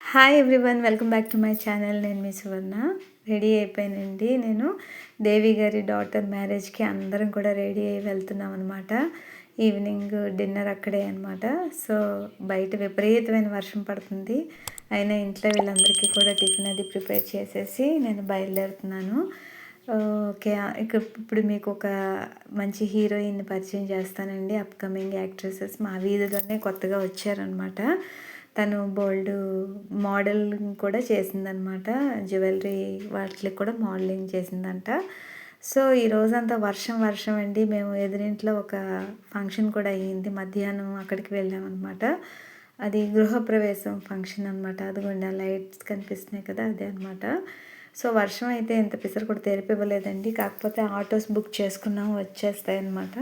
Hi everyone, welcome back to my channel. నేను మీ సువర్ణ. Ready అయిపోయానండి. నేను దేవి గారి డాటర్ మ్యారేజ్కి అందరం కూడా రెడీ అయ్యి వెళ్తున్నాం అనమాట. ఈవినింగ్ డిన్నర్ అక్కడే అనమాట. సో బయట విపరీతమైన వర్షం పడుతుంది. అయినా ఇంట్లో వీళ్ళందరికీ కూడా టిఫిన్ అది ప్రిపేర్ చేసేసి నేను బయలుదేరుతున్నాను. ఓకే, ఇప్పుడు మీకు ఒక మంచి హీరోయిన్ పరిచయం చేస్తానండి. అప్కమింగ్ యాక్ట్రెసెస్ మా వీధిలోనే కొత్తగా వచ్చారనమాట. తను బోల్డ్ మోడలింగ్ కూడా చేసిందనమాట. జ్యువెలరీ వాటికి కూడా మోడలింగ్ చేసిందంట. సో ఈ రోజంతా వర్షం వర్షం అండి. మేము ఎదురింట్లో ఒక ఫంక్షన్ కూడా అయ్యింది. మధ్యాహ్నం అక్కడికి వెళ్ళామన్నమాట. అది గృహప్రవేశం ఫంక్షన్ అనమాట. అదిగోండి ఆ లైట్స్ కనిపిస్తున్నాయి కదా, అదే అనమాట. సో వర్షం అయితే ఎంత పిసరు కూడా తెరిపివ్వలేదండి. కాకపోతే ఆటోస్ బుక్ చేసుకున్నాము, వచ్చేస్తాయి అన్నమాట.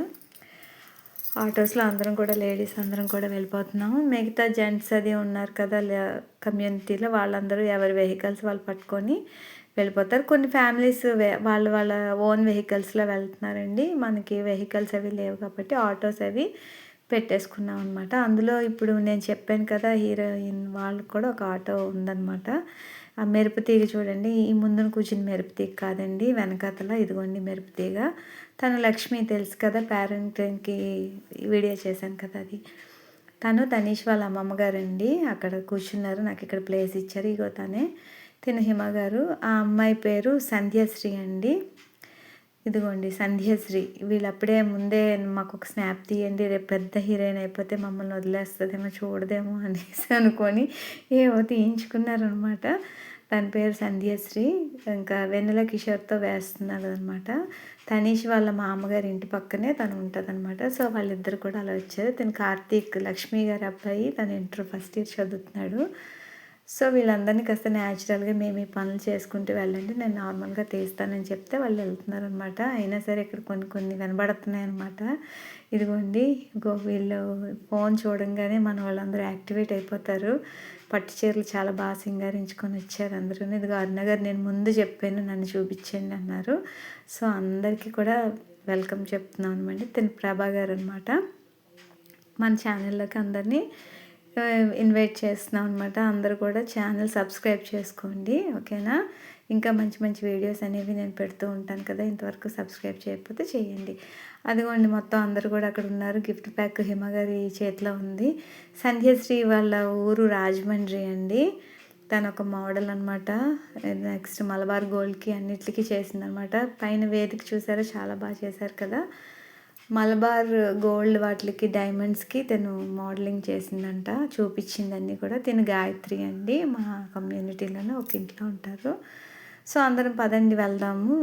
ఆటోస్లో అందరం కూడా లేడీస్ అందరం కూడా వెళ్ళిపోతున్నాము. మిగతా జెంట్స్ అది ఉన్నారు కదా కమ్యూనిటీలో, వాళ్ళందరూ ఎవరి వెహికల్స్ వాళ్ళు పట్టుకొని వెళ్ళిపోతారు. కొన్ని ఫ్యామిలీస్ వాళ్ళ వాళ్ళ ఓన్ వెహికల్స్లో వెళ్తున్నారండి. మనకి వెహికల్స్ అవి లేవు కాబట్టి ఆటోస్ అవి పెట్టేసుకున్నాం అనమాట. అందులో ఇప్పుడు నేను చెప్పాను కదా హీరోయిన్ వాళ్ళకి కూడా ఒక ఆటో ఉందన్నమాట. ఆ మెరుపు తీగ చూడండి, ఈ ముందున కూర్చుని మెరుపు తీగ కాదండి, వెనకాతల ఇదిగోండి మెరుపు తీగ. తను లక్ష్మి తెలుసు కదా, పేరెంటింగ్కి వీడియో చేశాను కదా అది. తను తనీష్ వాళ్ళ అమ్మమ్మ గారండి. అక్కడ కూర్చున్నారు, నాకు ఇక్కడ ప్లేస్ ఇచ్చారు. ఇగో తనే, తిను హిమ గారు. ఆ అమ్మాయి పేరు సంధ్యశ్రీ అండి. ఇదిగోండి సంధ్యశ్రీ. వీళ్ళు అప్పుడే ముందే మాకు ఒక స్నాప్ తీయండి, రేపు పెద్ద హీరోయిన్ అయిపోతే మమ్మల్ని వదిలేస్తుందేమో, చూడదేమో అనేసి అనుకొని ఏవో తీయించుకున్నారనమాట. తన పేరు సంధ్యశ్రీ. ఇంకా వెన్నెల కిషోర్తో వేస్తున్నారు అనమాట. తనీష్ వాళ్ళ మామగారి ఇంటి పక్కనే తను ఉంటుంది అనమాట. సో వాళ్ళిద్దరు కూడా అలా వచ్చారు. తను కార్తీక్, లక్ష్మి గారి అబ్బాయి, తను ఇంటర్ ఫస్ట్ ఇయర్ చదువుతున్నాడు. సో వీళ్ళందరినీ కాస్త న్యాచురల్గా మేము ఈ పనులు చేసుకుంటూ వెళ్ళండి, నేను నార్మల్గా తీస్తానని చెప్తే వాళ్ళు వెళ్తున్నారు అనమాట. అయినా సరే ఇక్కడ కొన్ని కొన్ని కనబడుతున్నాయి అనమాట. ఇదిగోండి, వీళ్ళు ఫోన్ చూడంగానే మన వాళ్ళందరూ యాక్టివేట్ అయిపోతారు. పట్టు చీరలు చాలా బాగా సింగారించుకొని వచ్చారు అందరూ. ఇదిగో అన్నగారు, నేను ముందు చెప్పాను నన్ను చూపించండి అన్నారు. సో అందరికీ కూడా వెల్కమ్ చెప్తున్నాను అనమాట. తను ప్రభా గారు అనమాట. మన ఛానల్లోకి అందరినీ ఇన్వైట్ చేస్తున్నాం అనమాట. అందరూ కూడా ఛానల్ సబ్స్క్రైబ్ చేసుకోండి, ఓకేనా. ఇంకా మంచి మంచి వీడియోస్ అనేవి నేను పెడుతూ ఉంటాను కదా, ఇంతవరకు సబ్స్క్రైబ్ చేయకపోతే చేయండి. అదిగోండి మొత్తం అందరూ కూడా అక్కడ ఉన్నారు. గిఫ్ట్ ప్యాక్ హిమ గారి చేతిలో ఉంది. సంధ్యశ్రీ వాళ్ళ ఊరు రాజమండ్రి అండి. తను ఒక మోడల్ అనమాట. నెక్స్ట్ మలబార్ గోల్డ్కి అన్నిటికీ చేసిందనమాట. పైన వేదిక చూసారా, చాలా బాగా చేశారు కదా. మలబార్ గోల్డ్ వాటికి డైమండ్స్కి తను మోడలింగ్ చేసిందంట, చూపించిందన్నీ కూడా. తిను గాయత్రి అండి, మా కమ్యూనిటీలోనే ఒక ఇంట్లో ఉంటారు. సో అందరం పదండి వెళ్దాము,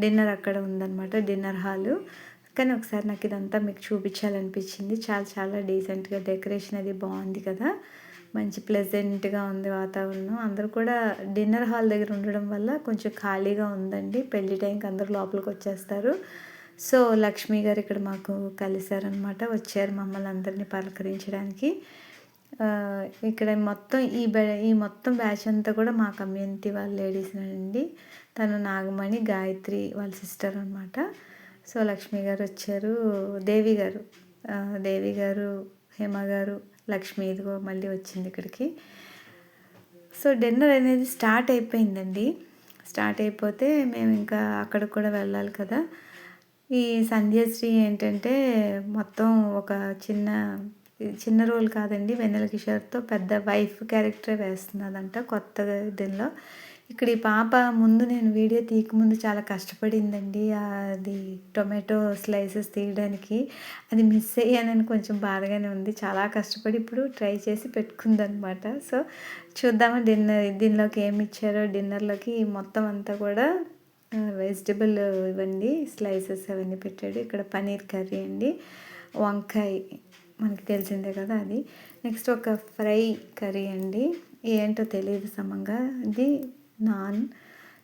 డిన్నర్ అక్కడ ఉందన్నమాట, డిన్నర్ హాలు. కానీ ఒకసారి నాకు ఇదంతా మీకు చూపించాలనిపించింది. చాలా చాలా డీసెంట్గా డెకరేషన్ అది బాగుంది కదా, మంచి ప్లెజెంట్గా ఉంది వాతావరణం. అందరూ కూడా డిన్నర్ హాల్ దగ్గర ఉండడం వల్ల కొంచెం ఖాళీగా ఉందండి. పెళ్లి టైంకి అందరూ లోపలికి వచ్చేస్తారు. సో లక్ష్మి గారు ఇక్కడ మాకు కలిశారనమాట, వచ్చారు మమ్మల్ని అందరినీ పలకరించడానికి. ఇక్కడ మొత్తం ఈ మొత్తం బ్యాచ్ అంతా కూడా మా కమ్యూనిటీ వాళ్ళ లేడీస్ అండి. తను నాగమణి, గాయత్రి వాళ్ళ సిస్టర్ అనమాట. సో లక్ష్మి గారు వచ్చారు, దేవి గారు, హేమ గారు, లక్ష్మి ఇదిగో మళ్ళీ వచ్చింది ఇక్కడికి. సో డిన్నర్ అనేది స్టార్ట్ అయిపోయిందండి. స్టార్ట్ అయిపోతే మేము ఇంకా అక్కడికి కూడా వెళ్ళాలి కదా. ఈ సంధ్యశ్రీ ఏంటంటే మొత్తం ఒక చిన్న రోల్ కాదండి, వెన్నెల కిషోర్తో పెద్ద వైఫ్ క్యారెక్టరే వేస్తున్నదంట కొత్తగా దీనిలో. ఇక్కడ ఈ పాప ముందు నేను వీడియో తీయకముందు చాలా కష్టపడిందండి. అది టొమాటో స్లైసెస్ తీయడానికి అది మిస్ అయ్యానని కొంచెం బాధగానే ఉంది. చాలా కష్టపడి ఇప్పుడు ట్రై చేసి పెట్టుకుందనమాట. సో చూద్దామా దీనిలోకి ఏమి ఇచ్చారో. డిన్నర్లోకి మొత్తం అంతా కూడా వెజిటబుల్ ఇవ్వండి, స్లైసెస్ అవన్నీ పెట్టాడు. ఇక్కడ పన్నీర్ కర్రీ అండి, వంకాయ మనకి తెలిసిందే కదా అది. నెక్స్ట్ ఒక ఫ్రై కర్రీ అండి, ఏంటో తెలియదు సమంగా. ఇది నాన్.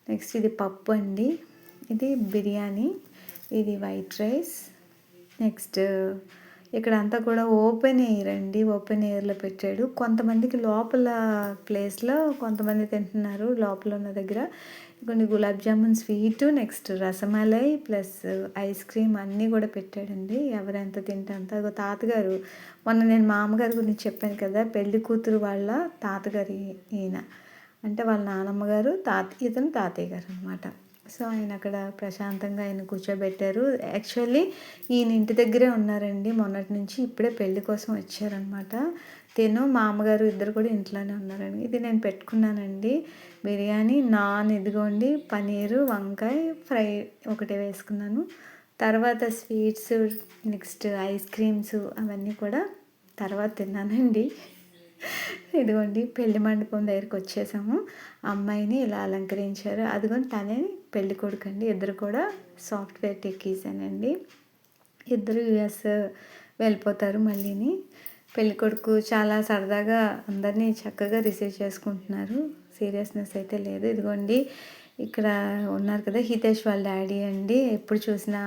నెక్స్ట్ ఇది పప్పు అండి, ఇది బిర్యానీ, ఇది వైట్ రైస్. నెక్స్ట్ ఇక్కడంతా కూడా ఓపెన్ ఎయిర్ అండి. ఓపెన్ ఎయిర్‌లో పెట్టాడు. కొంతమందికి లోపల ప్లేస్‌లో కొంతమంది తింటున్నారు లోపల ఉన్న దగ్గర. కొన్ని gulab jamun sweet, next rasmalai plus ice cream అన్నీ కూడా పెట్టాడండి. ఎవరెంత తింటే అంత. అగో తాతగారు, మొన్న నేను మా అమ్మగారి గురించి చెప్పాను కదా! పెళ్లి కూతురు వాళ్ళ తాతగారు ఈయన. అంటే వాళ్ళ నానమ్మ గారు, ఇతను తాతయ్య గారు అనమాట. సో ఆయన అక్కడ ప్రశాంతంగా ఆయన కూర్చోబెట్టారు. యాక్చువల్లీ ఈయన ఇంటి దగ్గరే ఉన్నారండి మొన్నటి నుంచి. ఇప్పుడే పెళ్లి కోసం వచ్చారనమాట. తిను మా అమ్మగారు ఇద్దరు కూడా ఇంట్లోనే ఉన్నారండి. ఇది నేను పెట్టుకున్నానండి బిర్యానీ, నాన్ ఇదిగోండి, పన్నీరు, వంకాయ ఫ్రై ఒకటే వేసుకున్నాను. తర్వాత స్వీట్స్, నెక్స్ట్ ఐస్ క్రీమ్స్ అవన్నీ కూడా తర్వాత తిన్నానండి. ఇదిగోండి పెళ్లి మండపం దగ్గరికి వచ్చేసాము. అమ్మాయిని ఇలా అలంకరించారు. అదిగోండి తనే పెళ్లి కొడుకు అండి. ఇద్దరు కూడా సాఫ్ట్వేర్ టెక్కీసేనండి. ఇద్దరు యూఎస్ వెళ్ళిపోతారు మళ్ళీని. పెళ్లి కొడుకు చాలా సరదాగా అందరినీ చక్కగా రిసీవ్ చేసుకుంటున్నారు. సీరియస్నెస్ అయితే లేదు. ఇదిగోండి ఇక్కడ ఉన్నారు కదా హితేష్ వాళ్ళ డాడీ అండి. ఎప్పుడు చూసినా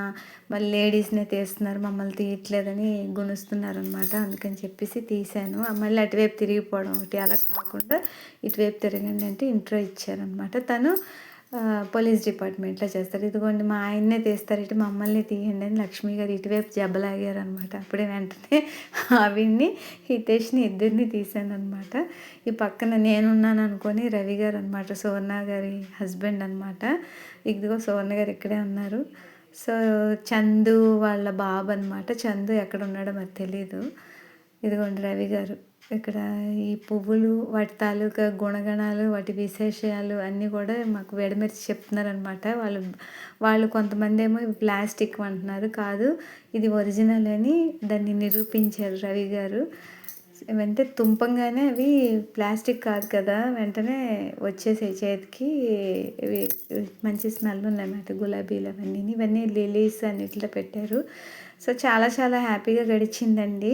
మళ్ళీ లేడీస్నే తీస్తున్నారు, మమ్మల్ని తీయట్లేదని గుణుస్తున్నారు అనమాట. అందుకని చెప్పేసి తీశాను. మళ్ళీ అటువైపు తిరిగిపోవడం ఒకటి, అలా కాకుండా ఇటువైపు తిరగండి అంటే ఇంట్రో ఇచ్చారనమాట. తను పోలీస్ డిపార్ట్మెంట్లో చేస్తారు. ఇదిగోండి మా ఆయన్నే తీస్తారు, ఇటు మమ్మల్ని తీయండి అని లక్ష్మి గారు ఇటువైపు జబ్బలాగారనమాట. అప్పుడే వెంటనే ఆవిడ్ని, హితేష్ని ఇద్దరిని తీశాను అనమాట. ఈ పక్కన నేనున్నాను అనుకొని రవి గారు అనమాట, సువర్ణ గారి హస్బెండ్ అనమాట. ఇదిగో సువర్ణ గారు ఇక్కడే ఉన్నారు. సో చందు వాళ్ళ బాబు అనమాట. చందు ఎక్కడ ఉన్నాడో మరి తెలీదు. ఇదిగోండి రవి గారు ఇక్కడ ఈ పువ్వులు, వాటి తాలూకా గుణగణాలు, వాటి విశేషాలు అన్నీ కూడా మాకు విడమర్చి చెప్తున్నారనమాట. వాళ్ళు కొంతమంది ఏమో ప్లాస్టిక్ అంటున్నారు, కాదు ఇది ఒరిజినల్ అని దాన్ని నిరూపించారు రవి గారు. వెంటనే తుంపంగానే అవి ప్లాస్టిక్ కాదు కదా, వెంటనే వచ్చేసాయి చేతికి. ఇవి మంచి స్మెల్ ఉన్నాయన్నమాట, గులాబీలు అవన్నీ. ఇవన్నీ లిలీస్ అన్నిట్లో పెట్టారు. సో చాలా చాలా హ్యాపీగా గడిచిందండి.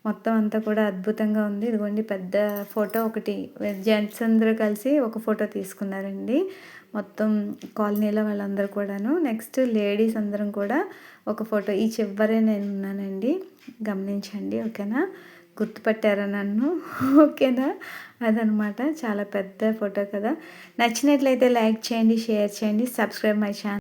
మొత్తం అంతా కూడా అద్భుతంగా ఉంది. ఇదిగోండి పెద్ద ఫోటో ఒకటి, జెంట్స్ అందరూ కలిసి ఒక ఫోటో తీసుకున్నారండి మొత్తం కాలనీలో వాళ్ళందరూ కూడాను. నెక్స్ట్ లేడీస్ అందరం కూడా ఒక ఫోటో. ఈ చివరే నేను ఉన్నానండి, గమనించండి. ఓకేనా, గుర్తుపట్టారా నన్ను? ఓకేనా, అదనమాట. చాలా పెద్ద ఫోటో కదా. నచ్చినట్లయితే లైక్ చేయండి, షేర్ చేయండి, సబ్స్క్రైబ్ మై ఛానల్.